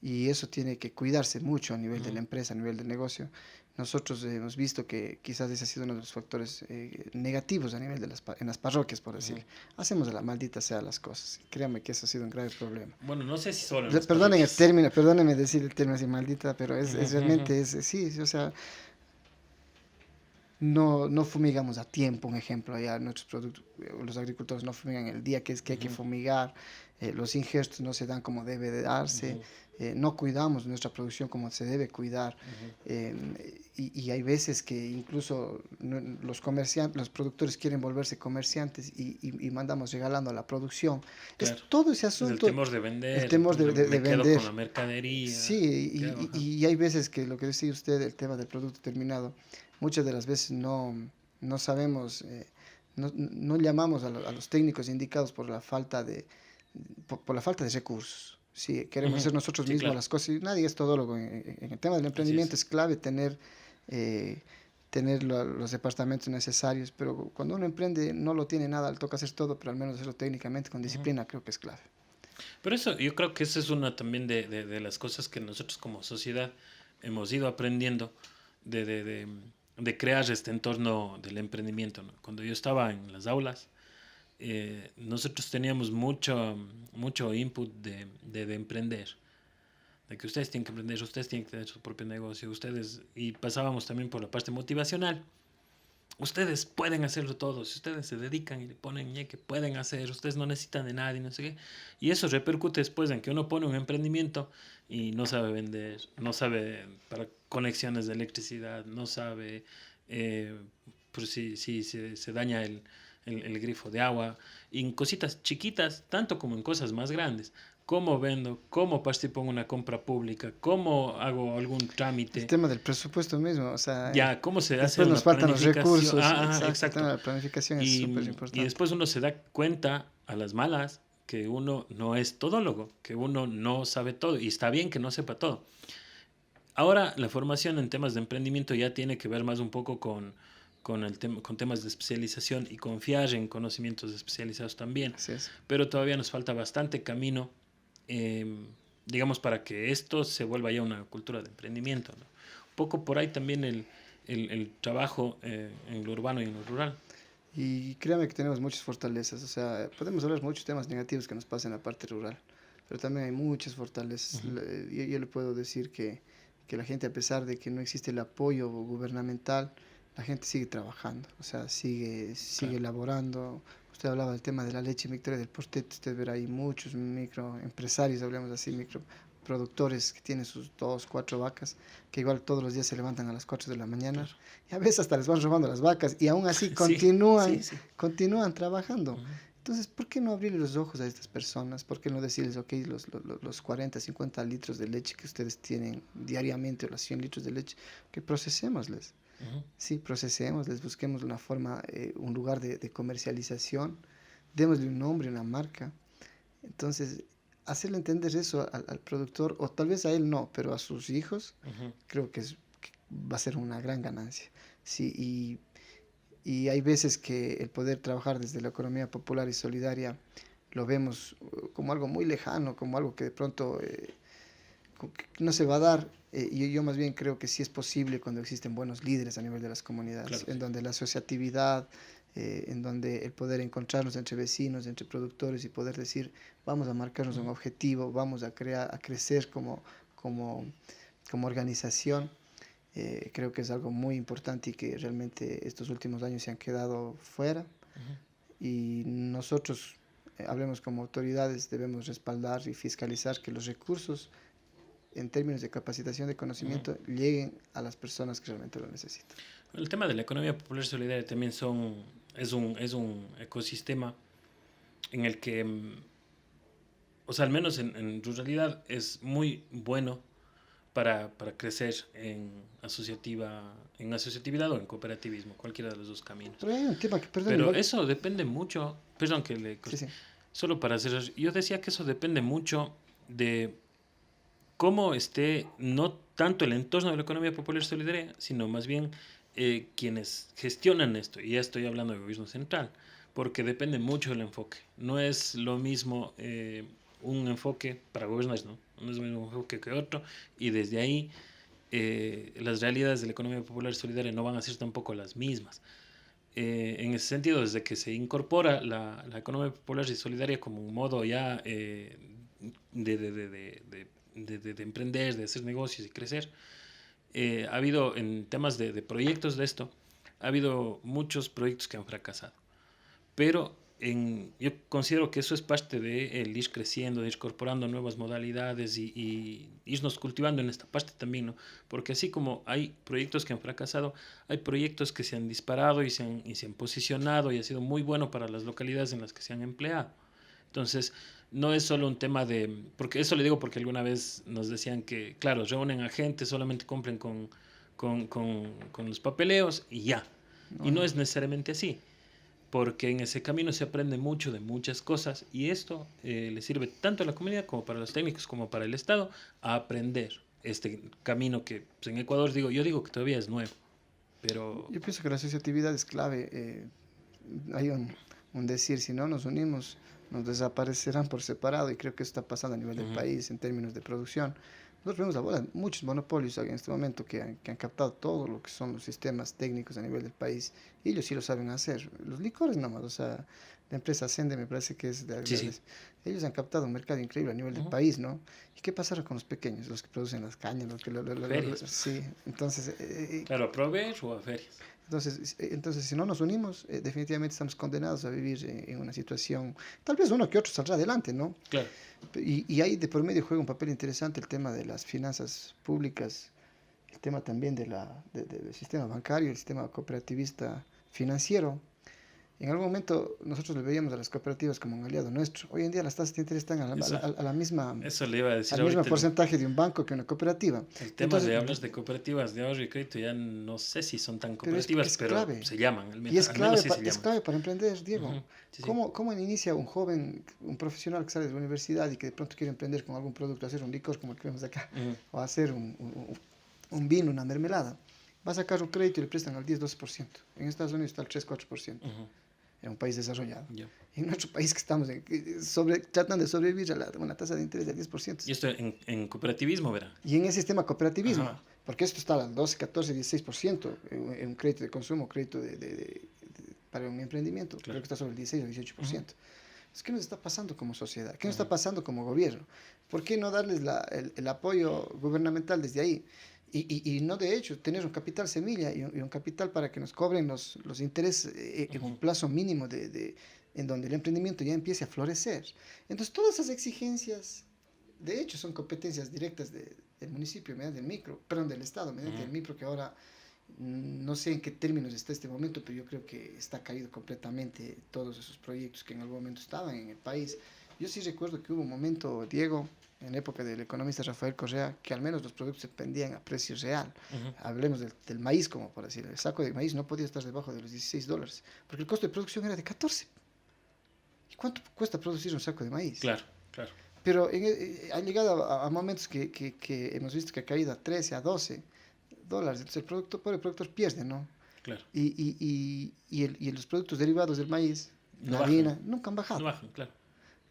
Y eso tiene que cuidarse mucho a nivel de la Ujú. empresa, a nivel del negocio. Nosotros hemos visto que quizás ese ha sido uno de los factores negativos a nivel de en las parroquias, por Ujú. decir. Hacemos de la maldita sea las cosas. Créame que eso ha sido un grave problema. Bueno, no sé si solo en las Perdonen el parroquias. término, perdónenme decir el término así maldita, pero Ujú, es ujú, realmente, sí, o sea, no fumigamos a tiempo, un ejemplo, allá nuestros productos, los agricultores no fumigan el día que hay que ujú, fumigar, los ingestos no se dan como debe de darse, ujú, no cuidamos nuestra producción como se debe cuidar, ujú. y hay veces que incluso los productores quieren volverse comerciantes y mandamos regalando la producción. Es Claro. todo ese Es el asunto, temor de el vender, el temor temor de de me quedo vender. con la mercadería. ¿Qué hago? Sí, Ajá. y hay veces que lo que decía usted, el tema del producto terminado, muchas de las veces no sabemos, no llamamos a los técnicos indicados por la falta de recursos. Sí, queremos Ujú. hacer nosotros Sí, mismos claro. las cosas y nadie es todólogo. En el tema del Así emprendimiento es. es clave eh, tener los departamentos necesarios, pero cuando uno emprende no lo tiene nada, le toca hacer todo, pero al menos hacerlo técnicamente con Ujú. disciplina creo que es clave. Pero eso, yo creo que esa es una también de las cosas que nosotros como sociedad hemos ido aprendiendo de, de, de, de crear este entorno del emprendimiento, ¿no? Cuando yo estaba en las aulas, nosotros teníamos mucho input de emprender, de que ustedes tienen que emprender, ustedes tienen que tener su propio negocio, y pasábamos también por la parte motivacional. Ustedes pueden hacerlo todo, si ustedes se dedican y le ponen que pueden hacer, ustedes no necesitan de nadie, no sé qué. Y eso repercute después en que uno pone un emprendimiento y no sabe vender, no sabe para conexiones de electricidad, no sabe por si se daña el grifo de agua, y en cositas chiquitas, tanto como en cosas más grandes. ¿Cómo vendo? ¿Cómo participo en una compra pública? ¿Cómo hago algún El trámite? tema del presupuesto mismo, o sea, Ya, ¿cómo se hace después nos una faltan los planificación? recursos, exacto, el tema Exacto. de la planificación es súper Y importante. después uno se da cuenta a las malas que uno no es todólogo, que uno no sabe todo, y está bien que no sepa todo. Ahora la formación en temas de emprendimiento ya tiene que ver más un poco con temas de especialización y confiar en conocimientos especializados también, Así es. pero todavía nos falta bastante camino, eh, digamos, para que esto se vuelva ya una cultura de emprendimiento, ¿no? Un poco por ahí también el trabajo en lo urbano y en lo rural. Y créame que tenemos muchas fortalezas, o sea, podemos hablar muchos temas negativos que nos pasan en la parte rural, pero también hay muchas fortalezas. Ujú. Yo le puedo decir que la gente, a pesar de que no existe el apoyo gubernamental, la gente sigue trabajando, o sea, sigue Claro. elaborando. Usted hablaba del tema de la leche Victoria del Portet, usted verá ahí muchos microempresarios, hablemos así, microproductores que tienen sus 2, 4 vacas, que igual todos los días se levantan a las 4 de la mañana, Claro. y a veces hasta les van robando las vacas, y aún así Sí, sí, sí. continúan trabajando. Ujú. Entonces, ¿por qué no abrirle los ojos a estas personas? ¿Por qué no decirles, ok, los 40, 50 litros de leche que ustedes tienen diariamente, o los 100 litros de leche, que procesémosles? Ujú. Sí, procesémosles, busquemos una forma, un lugar de comercialización, démosle un nombre, una marca. Entonces, hacerle entender eso al productor, o tal vez a él no, pero a sus hijos, Ujú. creo que va a ser una gran ganancia. Sí, y hay veces que el poder trabajar desde la economía popular y solidaria lo vemos como algo muy lejano, como algo que de pronto que no se va a dar. Y yo más bien creo que sí es posible cuando existen buenos líderes a nivel de las comunidades, Claro, en sí. donde la asociatividad, en donde el poder encontrarnos entre vecinos, entre productores, y poder decir, vamos a marcarnos un Ujú. objetivo, vamos a crecer como, como organización. Creo que es algo muy importante y que realmente estos últimos años se han quedado fuera, Ujú. y nosotros, hablemos como autoridades, debemos respaldar y fiscalizar que los recursos en términos de capacitación de Ujú. conocimiento lleguen a las personas que realmente lo necesitan. El tema de la economía popular y solidaria también es un ecosistema en el que, o sea, al menos en ruralidad es muy bueno para crecer en asociatividad o en cooperativismo, cualquiera de los dos caminos. Pero hay un tema que, perdón, Pero igual, eso depende mucho, perdón que sí, sí, solo para cerrar, yo decía que eso depende mucho de cómo esté no tanto el entorno de la economía popular y solidaria, sino más bien quienes gestionan esto. Y ya estoy hablando de gobierno central, porque depende mucho del enfoque. No es lo mismo un enfoque para gobiernos, ¿no? No es el mismo enfoque que otro, y desde ahí las realidades de la economía popular y solidaria no van a ser tampoco las mismas. En ese sentido, desde que se incorpora la economía popular y solidaria como un modo ya de, de, de, de, de emprender, de hacer negocios y crecer, ha habido en temas de proyectos de esto, ha habido muchos proyectos que han fracasado. Pero yo considero que eso es parte de el ir creciendo, de ir incorporando nuevas modalidades y irnos cultivando en esta parte también, ¿no? Porque así como hay proyectos que han fracasado, hay proyectos que se han disparado y se han posicionado y ha sido muy bueno para las localidades en las que se han empleado. Entonces, no es solo un tema porque eso le digo porque alguna vez nos decían que, claro, reúnen a gente, solamente cumplen con los papeleos y ya. no, Y no no. es necesariamente así, porque en ese camino se aprende mucho de muchas cosas y esto le sirve tanto a la comunidad como para los técnicos como para el Estado a aprender este camino que pues, en Ecuador yo digo que todavía es nuevo, pero Yo pienso que la asociatividad es clave. Hay un decir, si no nos unimos, nos desaparecerán por separado, y creo que eso está pasando a nivel del país en términos de producción. Nosotros vemos ahora muchos monopolios en este momento que han captado todo lo que son los sistemas técnicos a nivel del país, y ellos sí lo saben hacer. Los licores nomás, o sea, la empresa Ascende me parece que es Sí, sí. ellos han captado un mercado increíble a nivel del país, ¿no? ¿Y qué pasará con los pequeños, los que producen las cañas, los que Ferias. sí, entonces Claro, a proveer o a ferias. entonces, si no nos unimos, definitivamente estamos condenados a vivir en una situación, tal vez uno que otro saldrá adelante, ¿no? Claro. Y ahí de por medio juega un papel interesante el tema de las finanzas públicas, el tema también del sistema bancario, el sistema cooperativista financiero. En algún momento nosotros le veíamos a las cooperativas como un aliado nuestro. Hoy en día las tasas de interés están a la misma, Eso le iba a decir al mismo ahorita. porcentaje de un banco que una cooperativa. El tema Entonces, de hablas de cooperativas de ahorro y crédito, ya no sé si son tan pero cooperativas, pero clave. se llaman, Y es al clave, menos sí se es llaman. clave para emprender, Diego. Ujú, sí, sí. ¿Cómo inicia un joven, un profesional que sale de la universidad y que de pronto quiere emprender con algún producto, hacer un licor como el que vemos acá, Ujú. o hacer un vino, una mermelada? Va a sacar un crédito y le prestan al 10-12%. En Estados Unidos está al 3-4%. Ujú. En un país desarrollado. Ya. En nuestro país que estamos tratando de sobrevivir a una tasa de interés del 10%. Y esto en cooperativismo, verá. Y en ese sistema cooperativismo, Ajá. porque esto está al 12, 14, 16% en un crédito de consumo, crédito para un emprendimiento, Claro. creo que está sobre el 16 o 18%. ¿Qué nos está pasando como sociedad? ¿Qué nos está pasando como gobierno? ¿Por qué no darles el apoyo gubernamental desde ahí? Y no, de hecho, tener un capital semilla y un capital para que nos cobren los intereses en un plazo mínimo en donde el emprendimiento ya empiece a florecer. Entonces, todas esas exigencias, de hecho, son competencias directas del municipio mediante el micro, perdón, del Estado mediante el micro, que ahora no sé en qué términos está este momento, pero yo creo que está caído completamente todos esos proyectos que en algún momento estaban en el país. Yo sí recuerdo que hubo un momento, Diego, en la época del economista Rafael Correa, que al menos los productos se vendían a precio real. Hablemos del maíz, como por decir, el saco de maíz no podía estar debajo de los $16, porque el costo de producción era de 14. ¿Y cuánto cuesta producir un saco de maíz? Claro, claro. Pero ha llegado a momentos que hemos visto que ha caído a 13, a $12. Entonces el pobre productor pierde, ¿no? Claro. Y los productos derivados del maíz, No la bajan. harina, nunca han bajado. No bajan, claro.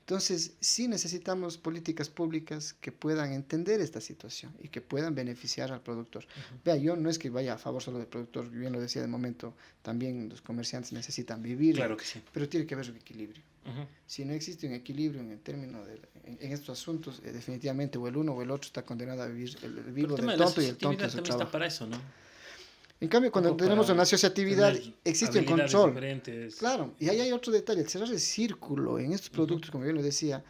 Entonces, sí necesitamos políticas públicas que puedan entender esta situación y que puedan beneficiar al productor. Vea, yo no es que vaya a favor solo del productor, bien lo decía de momento, también los comerciantes necesitan vivir, Claro que sí. pero tiene que haber un equilibrio. Ujú. Si no existe un equilibrio en el término en estos asuntos, definitivamente o el uno o el otro está condenado a vivir el Pero vivo el tema del de la tonto y el tonto asociatividad de su también está trabajo. para eso, ¿no? En cambio, cuando Poco tenemos para una asociatividad, tener existe un habilidades control. diferentes. Claro, y ahí hay otro detalle, el cerrar el círculo en estos productos, como yo lo decía,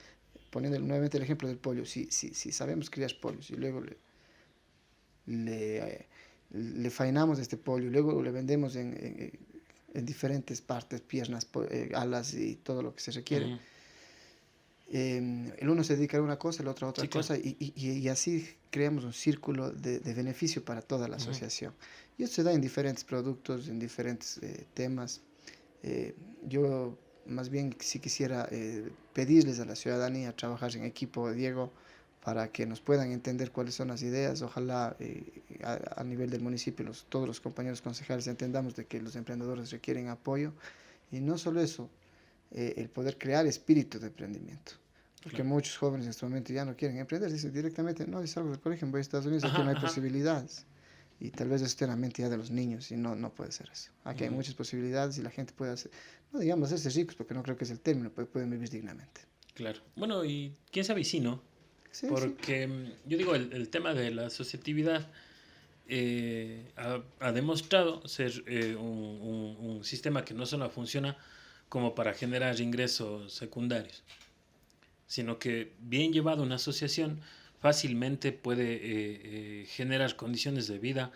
poniendo nuevamente el ejemplo del pollo, si sabemos criar pollos y luego le faenamos este pollo, luego le vendemos en diferentes partes, piernas, alas y todo lo que se requiere. Ujú. El uno se dedica a una cosa, el otro a otra Sí, claro. cosa, y así creamos un círculo de beneficio para toda la asociación. Y esto se da en diferentes productos, en diferentes temas. Yo más bien sí quisiera pedirles a la ciudadanía trabajar en equipo, Diego, para que nos puedan entender cuáles son las ideas. Ojalá a nivel del municipio todos los compañeros concejales entendamos de que los emprendedores requieren apoyo, y no solo eso, el poder crear espíritu de emprendimiento. Porque Claro. muchos jóvenes en este momento ya no quieren emprender, dicen directamente, no, yo salgo del colegio, voy a Estados Unidos, aquí no hay posibilidades. Y tal vez eso esté en la mente ya de los niños, y no puede ser eso. Aquí hay muchas posibilidades y la gente puede hacer, no digamos hacerse ricos, porque no creo que es el término, pero pueden vivir dignamente. Claro. Bueno, y quién sabe si no. Sí, sí. Porque yo digo, el tema de la asociatividad ha demostrado ser un sistema que no solo funciona como para generar ingresos secundarios, sino que bien llevado una asociación fácilmente puede generar condiciones de vida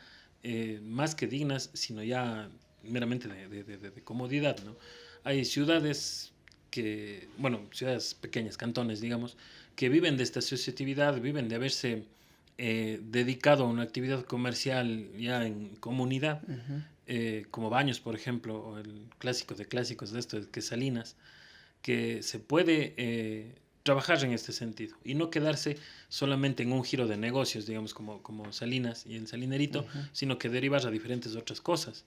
más que dignas, sino ya meramente de comodidad, ¿no? Hay ciudades ciudades pequeñas, cantones, digamos, que viven de esta asociatividad, viven de haberse dedicado a una actividad comercial ya en comunidad, como Baños, por ejemplo, o el clásico de clásicos de esto, que es Salinas, que se puede trabajar en este sentido y no quedarse solamente en un giro de negocios, digamos, como Salinas y el Salinerito, sino que derivar a diferentes otras cosas.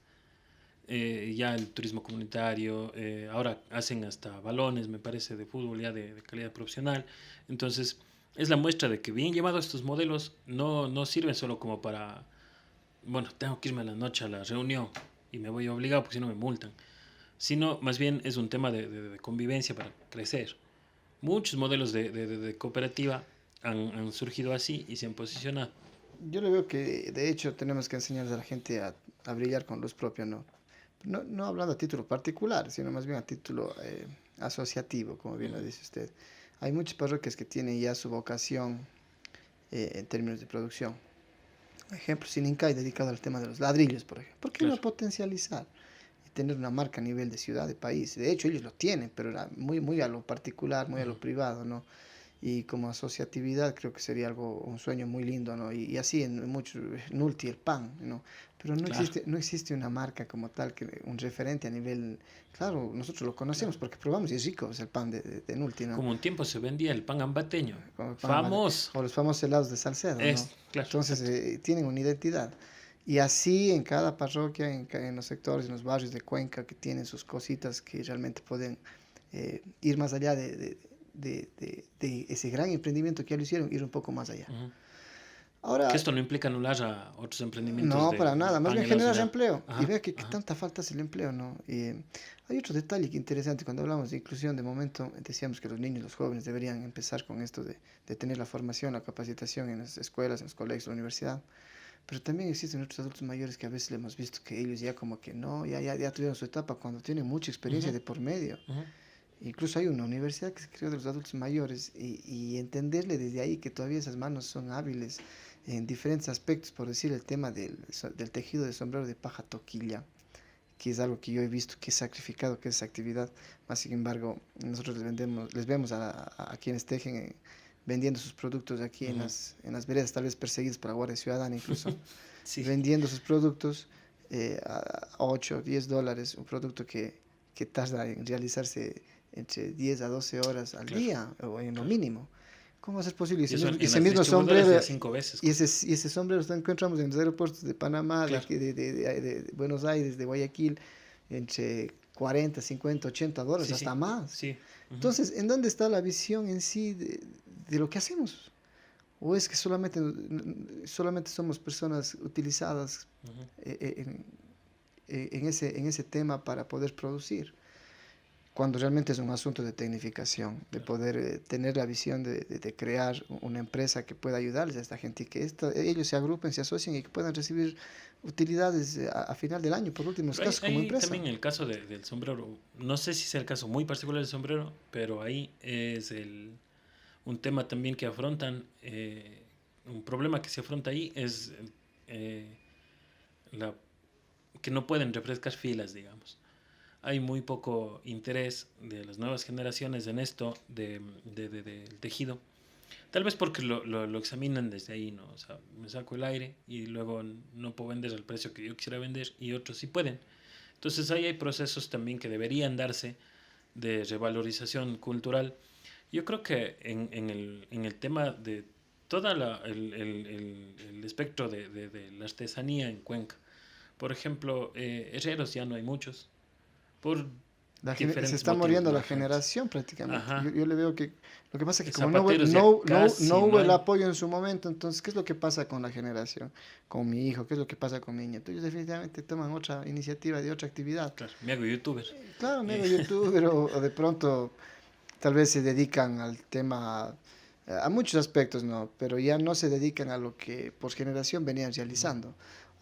ya el turismo comunitario, ahora hacen hasta balones, me parece, de fútbol ya de calidad profesional. Entonces, es la muestra de que bien llevados estos modelos no sirven solo como para, bueno, tengo que irme a la noche a la reunión y me voy obligado porque si no me multan, sino más bien es un tema de convivencia para crecer. Muchos modelos de cooperativa han surgido así y se han posicionado. Yo le veo que de hecho tenemos que enseñarles a la gente a brillar con luz propia, ¿no? No hablando a título particular, sino más bien a título asociativo, como bien lo dice usted. Hay muchas parroquias que tienen ya su vocación en términos de producción. Por ejemplo, Sinincay dedicado al tema de los ladrillos, por ejemplo. ¿Por qué no potencializar y tener una marca a nivel de ciudad, de país? De hecho, ellos lo tienen, pero era muy a lo particular, muy a lo privado, ¿no? Y como asociatividad creo que sería un sueño muy lindo, ¿no? Y así en muchos, Nulti, el pan, ¿no? Pero no existe una marca como tal, un referente a nivel... Claro, nosotros lo conocemos porque probamos y es rico, es el pan de Nulti, ¿no? Como un tiempo se vendía el pan ambateño, Como famoso. O los famosos helados de Salcedo, ¿no? Claro, Entonces tienen una identidad. Y así en cada parroquia, en los sectores, en los barrios de Cuenca, que tienen sus cositas que realmente pueden ir más allá de ese gran emprendimiento que ya lo hicieron, ir un poco más allá. Uh-huh. Ahora, que esto no implica anular a otros emprendimientos. No, para nada, más bien generar empleo. Ajá, Y vea que tanta falta es el empleo, ¿no? Y hay otro detalle que interesante, cuando hablamos de inclusión, de momento decíamos que los niños, los jóvenes deberían empezar con esto de tener la formación, la capacitación en las escuelas, en los colegios, en la universidad. Pero también existen otros adultos mayores que a veces le hemos visto que ellos ya como que no, ya tuvieron su etapa cuando tienen mucha experiencia de por medio. Incluso hay una universidad que se creó de los adultos mayores y entenderle desde ahí que todavía esas manos son hábiles en diferentes aspectos, por decir el tema del tejido de sombrero de paja toquilla, que es algo que yo he visto que es sacrificado, que es esa actividad, más sin embargo nosotros les vemos a quienes tejen vendiendo sus productos aquí en las veredas, tal vez perseguidos por la Guardia Ciudadana incluso, sí. Vendiendo sus productos a 8 o 10 dólares, un producto que tarda en realizarse entre 10 a 12 horas al día, o en lo mínimo. ¿Cómo va a ser posible? Ese mismo sombrero, y ese sombrero lo encontramos en los aeropuertos de Panamá, de Buenos Aires, de Guayaquil, entre 40, 50, 80 dólares, hasta más. Sí. Entonces, ¿en dónde está la visión en sí de lo que hacemos? ¿O es que solamente somos personas utilizadas en ese tema para poder producir? Cuando realmente es un asunto de tecnificación, de poder tener la visión de crear una empresa que pueda ayudarles a esta gente y que ellos se agrupen, se asocien y que puedan recibir utilidades a final del año, por últimos casos, como empresa. También el caso del sombrero, no sé si es el caso muy particular del sombrero, pero ahí es un tema también que afrontan, un problema que se afronta ahí es que no pueden refrescar filas, digamos. Hay muy poco interés de las nuevas generaciones en esto del tejido. Tal vez porque lo examinan desde ahí, ¿no? O sea, me saco el aire y luego no puedo vender al precio que yo quisiera vender y otros sí pueden. Entonces ahí hay procesos también que deberían darse de revalorización cultural. Yo creo que en el tema de todo el espectro de la artesanía en Cuenca, por ejemplo, herreros ya no hay muchos. Se está muriendo la generación prácticamente. Yo le veo que lo que pasa es que como no hubo el apoyo en su momento, entonces ¿qué es lo que pasa con la generación? Con mi hijo, ¿qué es lo que pasa con mi nieto? Ellos definitivamente toman otra iniciativa de otra actividad. Claro, me hago youtuber. Claro, me hago youtuber o de pronto tal vez se dedican al tema, a muchos aspectos, ¿no? Pero ya no se dedican a lo que por generación venían realizando.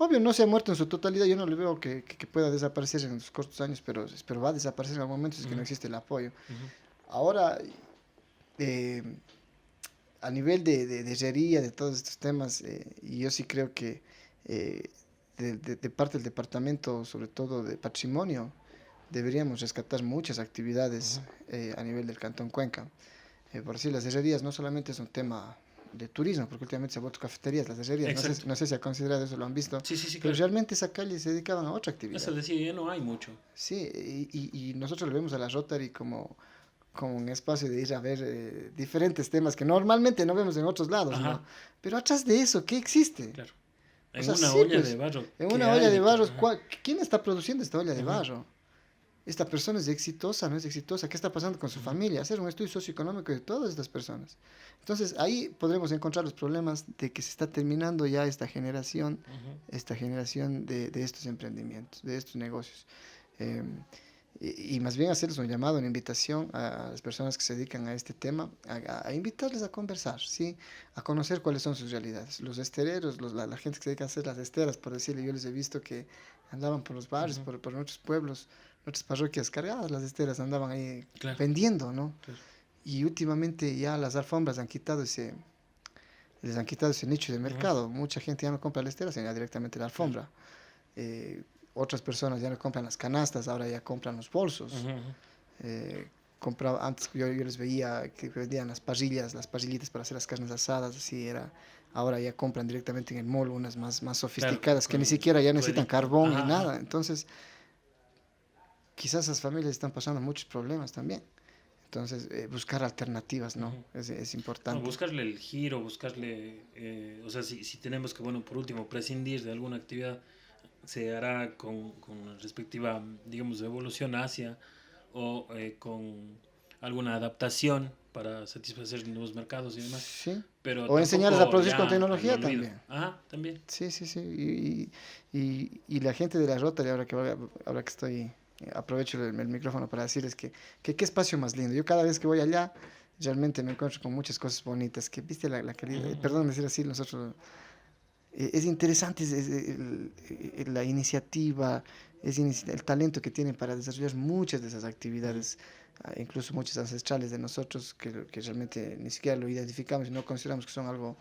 Obvio, no se ha muerto en su totalidad, yo no le veo que pueda desaparecer en los cortos años, pero va a desaparecer en algún momento si es que no existe el apoyo. Ahora, a nivel de herrería, de todos estos temas, yo sí creo que de parte del departamento, sobre todo de patrimonio, deberíamos rescatar muchas actividades a nivel del Cantón Cuenca. Por decir, las herrerías no solamente es un tema de turismo, porque últimamente se ha vuelto cafeterías, las herrerías, no sé si ha considerado eso, lo han visto, sí, pero claro. Realmente esa calle se dedicaban a otra actividad. Eso decía, ya no hay mucho. Sí, y nosotros le vemos a la Rotary como un espacio de ir a ver diferentes temas que normalmente no vemos en otros lados, ¿no? Pero atrás de eso, ¿qué existe? Claro. O En sea, una sí, olla pues, de barro. en ¿Qué una hay olla de barro, Ajá. ¿quién está produciendo esta olla de Ajá. barro? Esta persona es exitosa, no es exitosa, ¿qué está pasando con su Ajá. familia? Hacer un estudio socioeconómico de todas estas personas. Entonces ahí podremos encontrar los problemas de que se está terminando ya Ajá. esta generación de estos emprendimientos, de estos negocios. Eh, y más bien hacerles un llamado, una invitación a las personas que se dedican a este tema, a invitarles a conversar, ¿sí? A conocer cuáles son sus realidades. Los estereros, la gente que se dedica a hacer las esteras, por decirlo, yo les he visto que andaban por los barrios, Ajá. por nuestros pueblos, nuestras parroquias cargadas, las esteras andaban ahí Claro, vendiendo, ¿no? claro. Y últimamente ya las alfombras les han quitado ese nicho de Ajá. mercado. Mucha gente ya no compra la estera, sino directamente la Claro. alfombra. Eh, Otras personas ya no compran las canastas, ahora ya compran los bolsos. Ajá. Ajá. Eh, Antes yo les veía que vendían las parrillitas para hacer las carnes asadas, así era. Ahora ya compran directamente en el mall unas más Claro, sofisticadas que ni con siquiera ya necesitan ruedita. carbón ni Ajá, ajá. nada. Entonces, quizás esas familias están pasando muchos problemas también. Entonces, buscar alternativas, ¿no? Ujú. Es No, importante. buscarle el giro, buscarle, o sea, si tenemos que, bueno, por último, prescindir de alguna actividad, se hará con respectiva, digamos, evolución hacia o con alguna adaptación para satisfacer nuevos mercados y demás, Sí. pero O enseñarles a tampoco producir con ya al tecnología olvido. también. Ajá, también. Sí, sí, sí. Y la gente de la Rotary, ahora que estoy, aprovecho el micrófono para decirles que qué espacio más lindo. Yo cada vez que voy allá, realmente me encuentro con muchas cosas bonitas. Que, viste, la calidad, Ujú, ujú. perdón decir así, nosotros, es interesante la iniciativa, el talento que tienen para desarrollar muchas de esas Ujú. actividades, incluso muchas ancestrales de nosotros, que realmente ni siquiera lo identificamos y no consideramos que son algo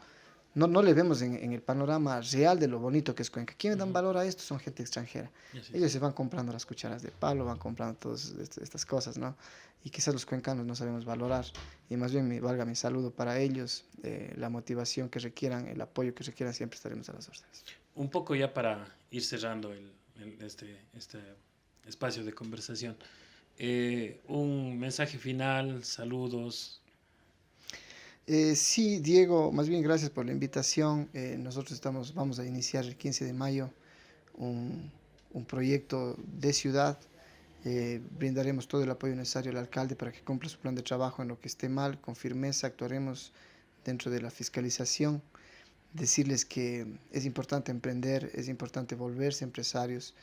no le vemos en el panorama real de lo bonito que es Cuenca. ¿Quiénes dan Ujú. valor a esto? Son gente extranjera. Así es. Ellos se van comprando las cucharas de palo, van comprando todas estas cosas, ¿no? Y quizás los cuencanos no sabemos valorar. Y más bien, valga mi saludo para ellos, la motivación que requieran, el apoyo que requieran, siempre estaremos a las órdenes. Un poco ya para ir cerrando este espacio de conversación. Un mensaje final, saludos. Sí, Diego, más bien gracias por la invitación. Nosotros vamos a iniciar el 15 de mayo un, un proyecto de ciudad. Brindaremos todo el apoyo necesario al alcalde para que cumpla su plan de trabajo en lo que esté mal, con firmeza actuaremos dentro de la fiscalización. Decirles que es importante emprender, es importante volverse empresarios,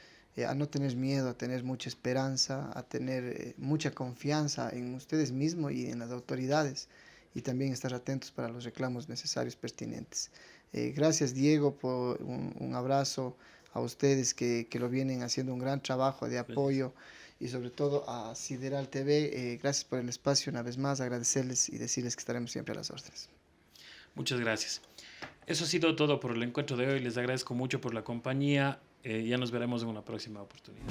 a no tener miedo, a tener mucha esperanza, a tener mucha confianza en ustedes mismos y en las autoridades y también estar atentos para los reclamos necesarios pertinentes. Gracias Diego por un abrazo a ustedes que lo vienen haciendo un gran trabajo de Gracias. apoyo y sobre todo a Sideral TV. Gracias por el espacio una vez más, agradecerles y decirles que estaremos siempre a las órdenes. Muchas gracias. Eso ha sido todo por el encuentro de hoy. Les agradezco mucho por la compañía. Ya nos veremos en una próxima oportunidad.